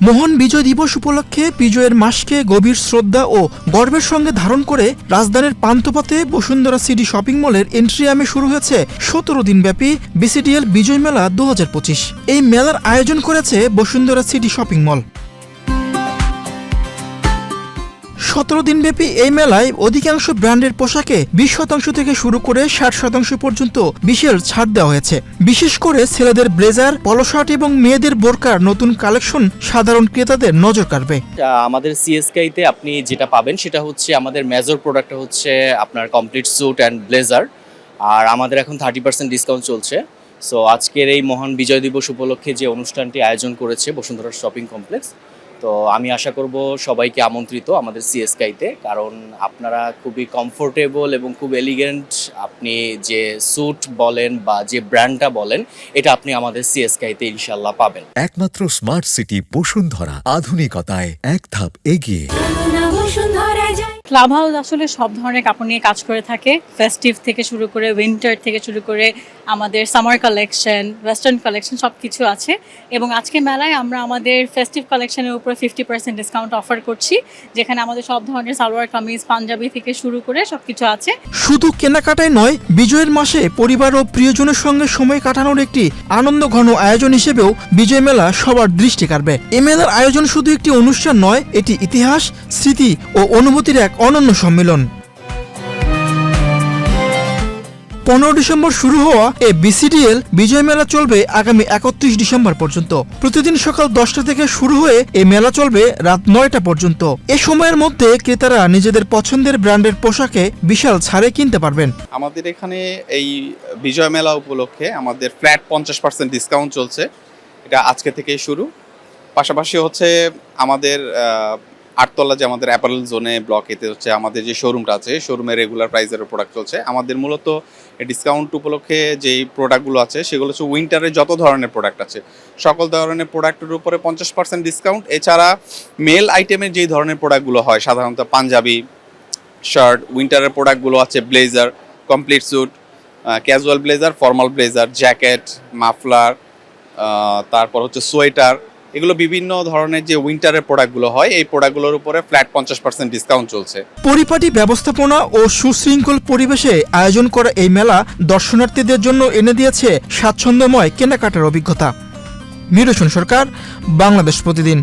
মহান বিজয় দিবস উপলক্ষে বিজয়ের মাসকে গভীর শ্রদ্ধা ও গর্বের সঙ্গে ধারণ করে রাজধানীর পান্থপথে বসুন্ধরা সিটি শপিং মলের এন্ট্রিয়ামে শুরু হয়েছে 17 দিনব্যাপী বিসিডিএল বিজয় মেলা 2025। এই মেলার আয়োজন করেছে বসুন্ধরা সিটি শপিং মল। 17 দিনব্যাপী এই মেলায় অধিকাংশ ব্র্যান্ডের পোশাকে 20% থেকে শুরু করে 60% পর্যন্ত বিশাল ছাড় দেওয়া হয়েছে। বিশেষ করে ছেলেদের ব্লেজার, পলো শার্ট এবং মেয়েদের বোরকার নতুন কালেকশন সাধারণ ক্রেতাদের নজর কাড়বে। আমাদের সিএসকেতে আপনি যেটা পাবেন সেটা হচ্ছে আমাদের মেজর প্রোডাক্ট হচ্ছে আপনার কমপ্লিট স্যুট অ্যান্ড ব্লেজার, আর আমাদের এখন 30% ডিসকাউন্ট চলছে। সো আজকের এই মহান বিজয় দিবস উপলক্ষে যে অনুষ্ঠানটি আয়োজন করেছে বসুন্ধরা শপিং কমপ্লেক্স, তো আমি আশা করব সবাইকে আমন্ত্রিত আমাদের সিএসকেতে, কারণ আপনারা খুবই কমফোর্টেবল এবং খুব এলিগেন্ট, আপনি যে স্যুট বলেন বা যে ব্র্যান্ডটা বলেন এটা আপনি আমাদের সিএসকেতে ইনশাল্লাহ পাবেন। একমাত্র স্মার্ট সিটি বসুন্ধরা, আধুনিকতায় এক ধাপ এগিয়ে। ক্লাব হাউস আসলে সব ধরনের কাপড় নিয়ে কাজ করে থাকে, ফেস্টিভ থেকে শুরু করে উইন্টার থেকে শুরু করে আমাদের সামার কালেকশন, ওয়েস্টার্ন কালেকশন সব কিছু আছে। এবং আজকে মেলায় আমরা আমাদের ফেস্টিভ কালেকশনের উপরে 50% ডিসকাউন্ট অফার করছি, যেখানে আমাদের সব ধরনের সালোয়ার কামিজ, পাঞ্জাবি থেকে শুরু করে সবকিছু আছে। শুধু কেনাকাটাই নয়, বিজয়ের মাসে পরিবার ও প্রিয়জনের সঙ্গে সময় কাটানোর একটি আনন্দ ঘন আয়োজন হিসেবেও বিজয় মেলা সবার দৃষ্টি কাড়বে। এই মেলার আয়োজন শুধু একটি অনুষ্ঠান নয়, এটি ইতিহাস, স্মৃতি ও অনুভূতির এক অনন্য সম্মেলন। 15 ডিসেম্বর শুরু হওয়া এই বিসিডিএল বিজয় মেলা চলবে আগামী 31 ডিসেম্বর পর্যন্ত। প্রতিদিন সকাল 10টা থেকে শুরু হয়ে এই মেলা চলবে রাত 9টা পর্যন্ত। এ সময়ের মধ্যে ক্রেতারা নিজেদের পছন্দের ব্র্যান্ডের পোশাকে বিশাল ছাড়ে কিনতে পারবেন। আমাদের এখানে এই বিজয় মেলা উপলক্ষে আমাদের ফ্ল্যাট 50% ডিসকাউন্ট চলছে, এটা আজকে থেকেই শুরু। পাশাপাশি হচ্ছে আমাদের 8তলা যে আমাদের অ্যাপারেল জোনে ব্লকেতে হচ্ছে আমাদের যে শোরুমটা আছে, শোরুমে রেগুলার প্রাইসের প্রোডাক্ট চলছে। আমাদের মূলত ডিসকাউন্ট উপলক্ষে যেই প্রোডাক্টগুলো আছে সেগুলো হচ্ছে উইন্টারের যত ধরনের প্রোডাক্ট আছে সকল ধরনের প্রোডাক্টের উপরে 50% ডিসকাউন্ট। এছাড়া মেল আইটেমের যেই ধরনের প্রোডাক্টগুলো হয়, সাধারণত পাঞ্জাবি, শার্ট, উইন্টারের প্রোডাক্টগুলো আছে blazer, complete sweet, casual blazer, formal blazer, jacket, muffler, তারপর হচ্ছে সোয়েটার, এগুলো বিভিন্ন ধরনের যে উইন্টারের প্রোডাক্টগুলো হয় এই প্রোডাক্টগুলোর উপরে ফ্ল্যাট 50% ডিসকাউন্ট চলছে। পরিপাটি ব্যবস্থাপনা ও সুশৃঙ্খল পরিবেশে আয়োজন করা এই মেলা দর্শনার্থীদের জন্য এনে দিয়েছে স্বাচ্ছন্দ্যময় কেনাকাটার অভিজ্ঞতা। নিরসন সরকার, বাংলাদেশ প্রতিদিন।